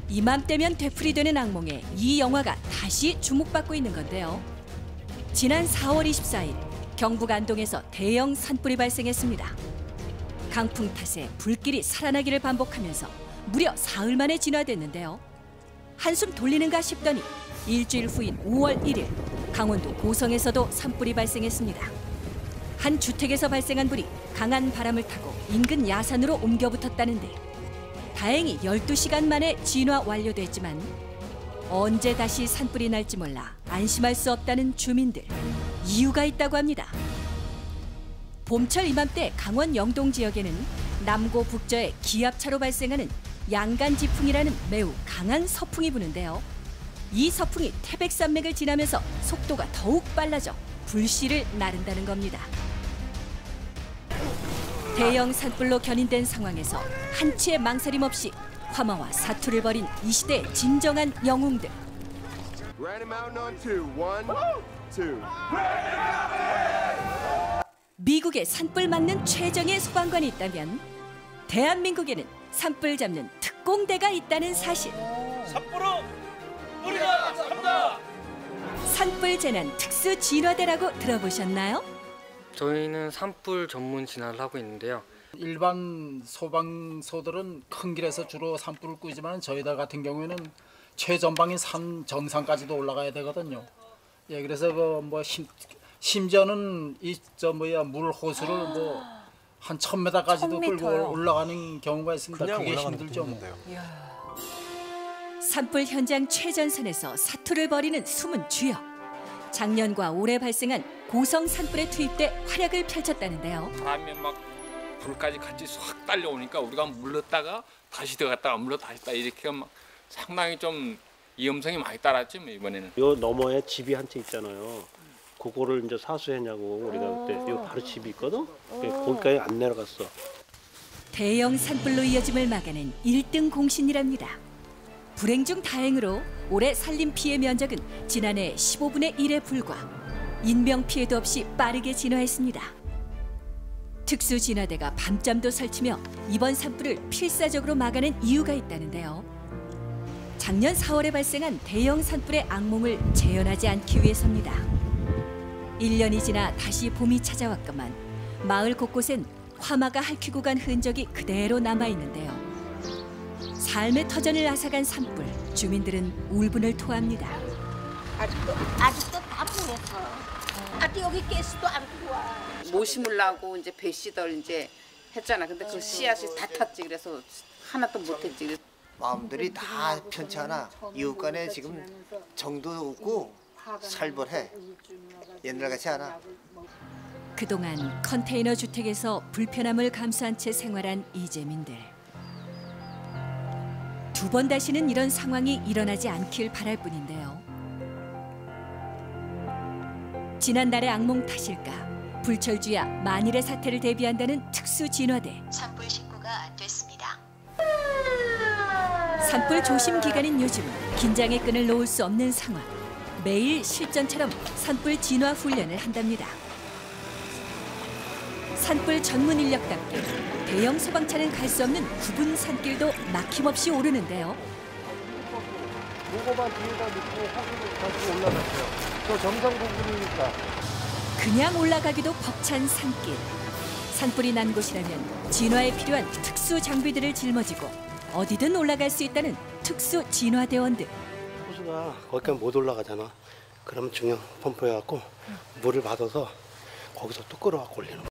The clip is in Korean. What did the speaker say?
이맘때면 되풀이되는 악몽에 이 영화가 다시 주목받고 있는 건데요. 지난 4월 24일 경북 안동에서 대형 산불이 발생했습니다. 강풍 탓에 불길이 살아나기를 반복하면서 무려 사흘 만에 진화됐는데요. 한숨 돌리는가 싶더니 일주일 후인 5월 1일 강원도 고성에서도 산불이 발생했습니다. 한 주택에서 발생한 불이 강한 바람을 타고 인근 야산으로 옮겨 붙었다는데 다행히 12시간 만에 진화 완료됐지만 언제 다시 산불이 날지 몰라 안심할 수 없다는 주민들. 이유가 있다고 합니다. 봄철 이맘때 강원 영동 지역에는 남고 북저의 기압차로 발생하는 양간지풍이라는 매우 강한 서풍이 부는데요. 이 서풍이 태백산맥을 지나면서 속도가 더욱 빨라져 불씨를 나른다는 겁니다. 대형 산불로 견인된 상황에서 한치의 망설임 없이 화마와 사투를 벌인 이 시대의 진정한 영웅들. 미국에 산불 막는 최정예 소방관이 있다면 대한민국에는 산불 잡는 특공대가 있다는 사실. 산불은 우리가 잡는다. 산불 재난 특수 진화대라고 들어보셨나요? 저희는 산불 전문 진화를 하고 있는데요. 일반 소방서들은 큰 길에서 주로 산불을 끄지만 저희들 같은 경우에는 최전방인 산 정상까지도 올라가야 되거든요. 예, 그래서 심지어는 물 호수를 한 1000m까지도 끌고 올라가는 경우가 있습니다. 그게 힘들죠. 산불 현장 최전선에서 사투를 벌이는 숨은 주역. 작년과 올해 발생한 고성 산불에 투입돼 활약을 펼쳤다는데요. 바람이 막 불까지 같이 확 달려오니까 우리가 물렀다가 다시 들어갔다가 물러 다시 다 이렇게 막 상당히 좀 위험성이 많이 따랐지 뭐 이번에는. 요 너머에 집이 한 채 있잖아요. 그거를 이제 사수했냐고 우리가 그때 요 바로 집이 있거든. 거기까지 안 내려갔어. 대형 산불로 이어짐을 막아낸 1등 공신이랍니다. 불행 중 다행으로 올해 산림 피해 면적은 지난해 15분의 1에 불과. 인명 피해도 없이 빠르게 진화했습니다. 특수 진화대가 밤잠도 설치며 이번 산불을 필사적으로 막아낸 이유가 있다는데요. 작년 4월에 발생한 대형 산불의 악몽을 재현하지 않기 위해서입니다. 1년이 지나 다시 봄이 찾아왔건만 마을 곳곳엔 화마가 핥히고 간 흔적이 그대로 남아있는데요. 삶의 터전을 앗아간 산불, 주민들은 울분을 토합니다. 아직도 다 보냈어. 아직 여기 가스도 안 들어와. 못 심으려고 이제 배씨들 이제 했잖아. 근데 그 씨앗이 다 탔지. 그래서 하나도 못했지. 마음들이 다 편찮아. 이웃 간에 지금 정도 없고 살벌해. 옛날같이 않아. 그동안 컨테이너 주택에서 불편함을 감수한 채 생활한 이재민들. 두 번 다시는 이런 상황이 일어나지 않길 바랄 뿐인데요. 지난달의 악몽 탓일까? 불철주야 만일의 사태를 대비한다는 특수 진화대. 산불 신고가 안 됐습니다. 산불 조심 기간인 요즘 긴장의 끈을 놓을 수 없는 상황. 매일 실전처럼 산불 진화 훈련을 한답니다. 산불 전문 인력답게 대형 소방차는 갈 수 없는 굽은 산길도 막힘없이 오르는데요. 요거만 뒤에다 놓고 화수를 다시 올라갔어요. 저 정상 부분이니까. 그냥 올라가기도 벅찬 산길. 산불이 난 곳이라면 진화에 필요한 특수 장비들을 짊어지고 어디든 올라갈 수 있다는 특수 진화대원들. 호수가 거기까지 못 올라가잖아. 그러면 중형 펌프해갖고 물을 받아서 거기서 또 끌어갖고 올리는 거야.